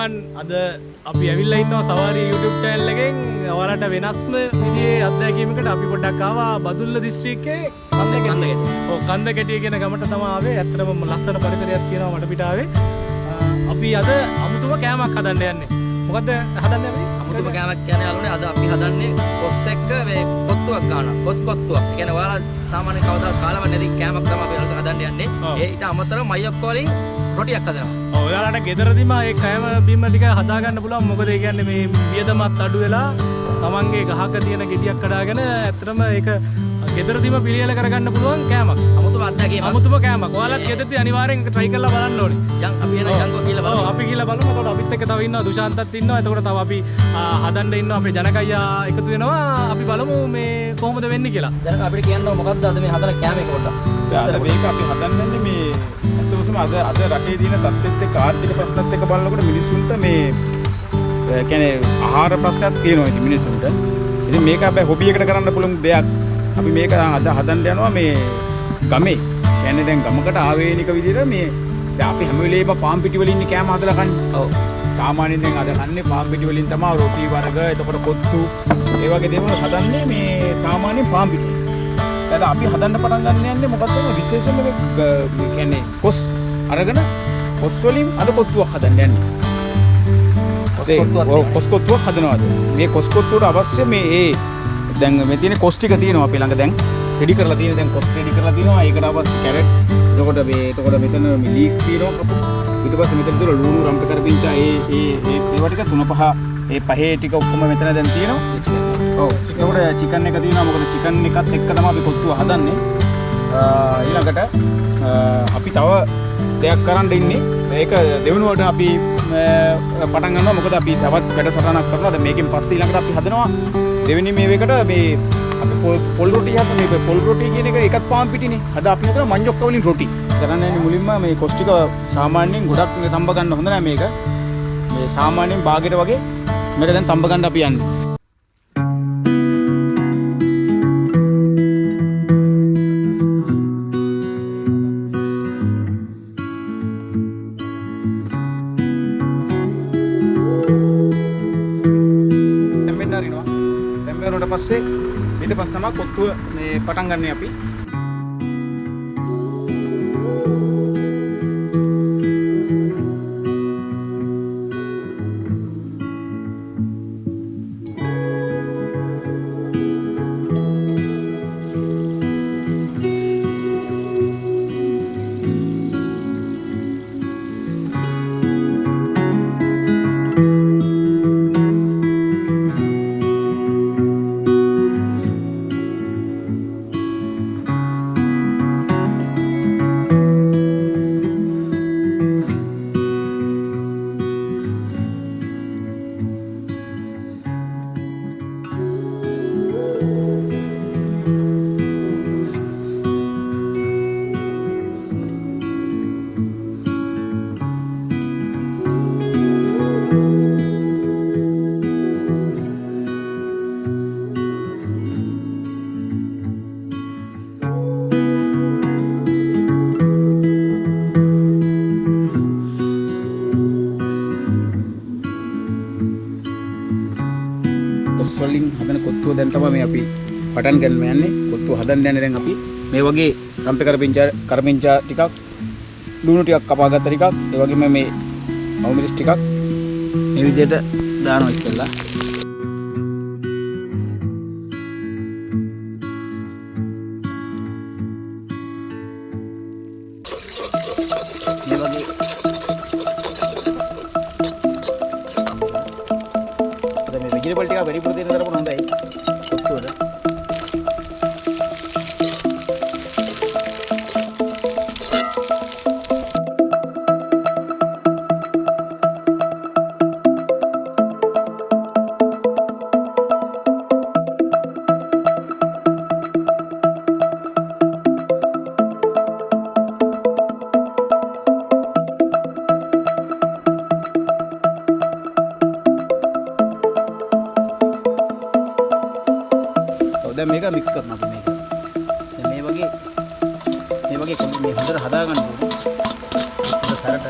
දරුවන් අද අපි ඇවිල්ලා ඉන්නවා සවාරි YouTube channel එකෙන් ඔයාලට වෙනස්ම විදිහේ අත්දැකීමකට අපි පොඩ්ඩක් ආවා බදුල්ල දිස්ත්‍රික්කයේ කන්දකැටිය කියන ගමට තමයි ආවේ. ඇත්තටම ලස්සන පරිසරයක් තියෙනවා මඩ පිට ආවේ. අපි අද අමුතුම කෑමක් හදන්න යන්නේ. මොකද්ද හදන්නේ අපි? අමුතුම කෑමක් කියන්නේ යාළුවනේ අද අපි හදන්නේ කොස් එක්ක මේ කොත්තුවක් ගන්නවා. කොස් කොත්තුවක්. ඒ කියන්නේ ඔයාලා සාමාන්‍ය කවදාවත් කාලම නැති කෑමක් තමයි අපි අද හදන්න යන්නේ. ඒ ඊට අමතරව මයොක් වලින් රොටියක් හදනවා. ඔව් ඔයාලට ගෙදරදීම මේ කෑම බීම ටික හදා ගන්න පුළුවන්. මොකද ඒ කියන්නේ මේ වියදමත් අඩු වෙලා තමන්ගේ ගහක තියෙන ගෙඩියක් කඩාගෙන ඇත්තටම ඒක ගෙදරදීම පිළියෙල කරගන්න පුළුවන් කෑමක්. අමුතුම අත්දැකීමක්. අමුතුම කෑමක්. ඔයාලත් ගෙදරදී අනිවාර්යෙන් try කරලා බලන්න ඕනේ. යන් අපි එන යන්කෝ කියලා බලමු. අපි කියලා බලමු. එතකොට අපිත් එක්ක තව ඉන්නවා දුෂාන්තත් ඉන්නවා. එතකොට තව අපි හදන්න ඉන්නවා අපේ ජනකయ్యා එකතු වෙනවා. අපි බලමු මේ කොහොමද වෙන්නේ කියලා. ජනක අපිට කියන්න මොකක්ද අද මේ හදන කෑම එක පොඩ්ඩක්. අද මේක අපි හදන්නේ මේ අතවසම අද රටේ තියෙන තත්ත්වෙත් එක්ක ආර්ථික ප්‍රශ්නත් එක්ක බලනකොට මිනිස්සුන්ට මේ කියන්නේ ආහාර ප්‍රශ්නයක් තියෙනවා ඉතින් මිනිස්සුන්ට. ඉතින් මේක හැබැයි හොබි එකකට කරන්න පුළුවන් දෙයක්. අපි මේක අද හදන්න යනවා මේ ගමේ. කියන්නේ දැන් ගමකට ආවේනික විදිහට මේ දැන් අපි හැම වෙලේම පාන් පිටි වලින් ඉන්නේ කෑම හදලා කන්නේ. ඔව්. සාමාන්‍යයෙන් දැන් අද කන්නේ පාන් පිටි වලින් තමයි රොටි වර්ග, එතකොට කොත්තු ඒ වගේ දේවල් හදන්නේ මේ සාමාන්‍යයෙන් පාන් පිටි. දැන් අපි හදන්න පටන් ගන්න යන්නේ මොකක්ද විශේෂයෙන්ම මේ කියන්නේ කොස් අරගෙන කොස් වලින් අද කොත්තුවක් හදන්න යන්නේ. කොස් කොත්තුවක් හදනවාද? මේ කොස් කොත්තුවට අවශ්‍ය මේ දැන් මේ තියෙන කොස් ටික තියෙනවා අපි ළඟ දැන් රෙඩි කරලා තියෙන දැන් කොස් රෙඩි කරලා තියෙනවා. ඒකට අවශ්‍ය කැරට්. එතකොට මෙතන මේ ලීක්ස් තියෙනවා. ඊට පස්සේ මෙතන තියෙන ලුණු රම්ප කරපිංචා ඒවා ටික 3-5 ඒ පහේ ටික ඔක්කොම මෙතන දැන් තියෙනවා. ඔව්. එතකොට චිකන් එක තියෙනවා. මොකද චිකන් එකත් එක්ක තමයි අපි කොත්තුව හදන්නේ. ඊළඟට අපි තව දෙයක් කරන්න ඉන්නේ. ඒක දෙවෙනුවට අපි පටන් ගන්නවා. මොකද අපි තවත් වැඩසටහනක් කරනවා. දැන් මේකෙන් පස්සේ ඊළඟට අපි හදනවා දෙවෙනි මේකට මේ අපි පොල් රොටි හදන මේ පොල් රොටි කියන එක එකත් පාන් පිටිනේ. අද අපි හදන මංජොක්ක වලින් රොටි. කරන්නේ මුලින්ම මේ කොස් ටික සාමාන්‍යයෙන් ගොඩක් මේ තඹ ගන්න හොඳ නැහැ මේක. මේ සාමාන්‍යයෙන් බාගෙට වගේ මේක දැන් තඹ ගන්න අපි යන්නේ. පස්සේ ඊට පස්සේ තමයි කොත්තුව මේ පටන් ගන්න අපි. වලින් හදන කොත්තුව දැන් තමයි මේ අපි පටන් ගන්න යන්නේ. කොත්තුව හදන්න යන්නේ දැන් අපි මේ වගේ රම්පේ කරපිංචා ටිකක් ලුණු ටිකක් කපා ගත්ත ටිකක් ඒ වගේම මේ අවුමිරිස් ටිකක් මේ විදිහට දානවා ඉස්සෙල්ලා. මේ වගේ vegetable ටික වැඩිපුර දෙන්න කරපුවා හොඳයි කොත්තුවද. දැන් මේක මික්ස් කරනවා අපි මේක. දැන් මේ වගේ මේ හොඳට හදා ගන්න ඕනේ. ඒක සරට.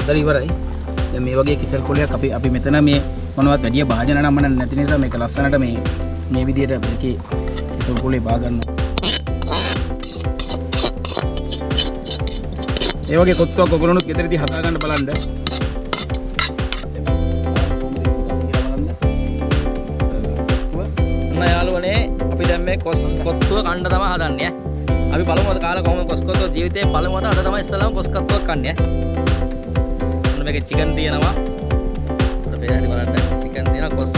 හදලා ඉවරයි. දැන් මේ වගේ කිසල් කොලයක් අපි මෙතන මේ මොනවත් වැඩි භාජන නම් නැති නිසා මේක ලස්සනට මේ විදියට මේකේ කිසල් කොලේ බා ගන්නවා. ඒ වගේ කොත්තුවක් ඔයගොල්ලොනුත් ගෙදරදී හදා ගන්න බලන්න. යාළුවනේ අපි දැන් මේ කොත්තුව කන්න තමයි හදන්නේ. අපි බලමු අද කාලා කොහොමද කොත්තුව ජීවිතේ බලමු අද තමයි ඉස්සෙල්ලාම කොත්තුවක් කන්නේ. ඔන්න මේකේ චිකන් තියෙනවා. අපිට බෙහෙරි බලන්න චිකන් තියෙනවා කොස්.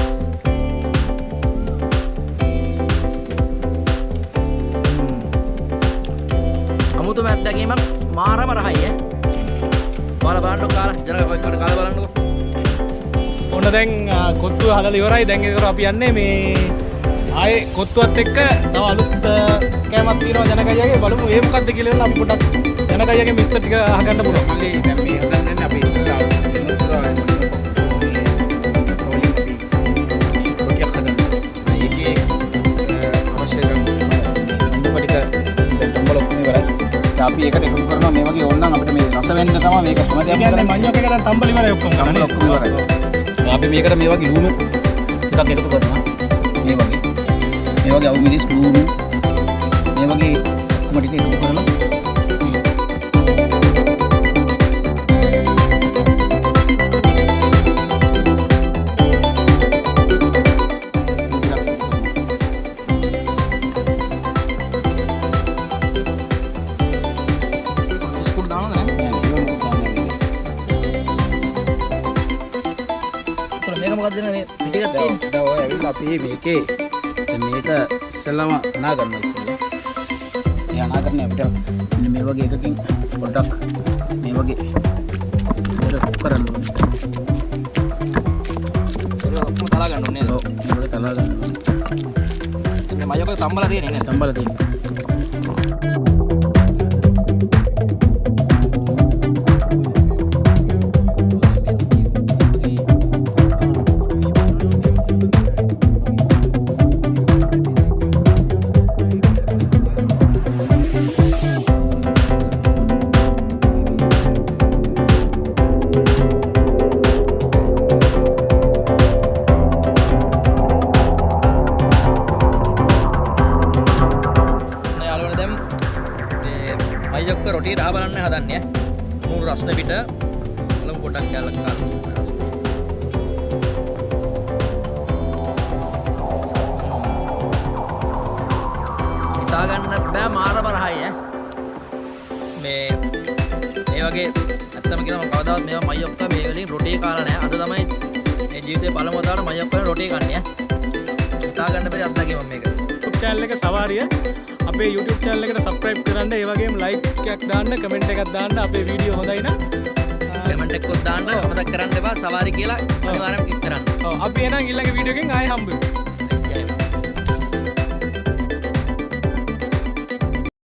අමුතුම අත්දැකීමක් මාරම රහයි බලන්නකො කාලා ජර ඔය කාලා බලන්නකො. ඔන්න දැන් කොත්තුව හදලා ඉවරයි. දැන් ඒක අපි යන්නේ මේ ආයේ කොත්තුවත් එක්ක තව අලුත් කෑමක් තියෙනවා ජනකයියගේ. බලමු ඒ මොකද්ද කියලා අපි පොඩ්ඩක් ජනකයියගේ මිස්ටර් ටික අහගන්න පුළුවන්. අපි දැන් මේ හදන්නේ අපි ඉස්සෙල්ලා අපි ඒකට එකතු කරනවා මේ වගේ ඕනනම් අපිට මේ රස වෙන්න තමයි මේක හැමදේම කියන්නේ මඤ්ඤොක් එක දැන් තම්බල ඉවරයි ඔක්කොම. තම්බල ඔක්කොම ඉවරයි. අපි මේකට මේ වගේ ලුණු ටිකක් එකතු කරනවා. මේ වගේ අවු මිරිස් ලුණු මේ වගේ ඔක්කොම ටික එකතු කරලා අපි මේකේ මේක ඉස්සෙල්ලාම අනා ගන්නවා ඉස්සෙල්ලා. ඒ අනා කරන්නේ අපිට මෙන්න මේ වගේ එකකින් පොඩ්ඩක් මේ වගේ ඉතර කරන්න ඕනේ. ඒක ඔක්කොම තලා ගන්න ඕනේ නේද? ඔව් මේක තලා ගන්න ඕනේ. මේ මයක තම්බලා තියෙන්නේ නේද? තම්බලා තියෙන්නේ. මයක රොටිය දා බලන්න හදන්නේ. මූණු රස්න පිට බලමු පොඩක් කැලක් කාලා. හිතා ගන්න බෑ මාර බරහයි මේ වගේ ඇත්තම කියනවා මම කවදාවත් මේවා මයොක්ක මේ වලින් රොටිය කාලා නැහැ. අද තමයි මේ ජීවිතේ පළමුව දාන මයොක්ක වලින් රොටිය කන්නේ. හිතා ගන්න බැරි අත්දැකීමක් මේක. YouTube channel එක සවාරිය අපේ YouTube channel එකට subscribe කරන්න. ඒ වගේම like එකක් දාන්න, comment එකක් දාන්න. අපේ වීඩියෝ හොඳයි නම් comment එකක් දාන්න. මතක් කරන්න එපා සවාරි කියලා අනිවාර්යයෙන්ම ක්ලික් කරන්න. ඔව් අපි එහෙනම් ඊළඟ වීඩියෝ එකෙන් ආයෙ හම්බ වෙමු.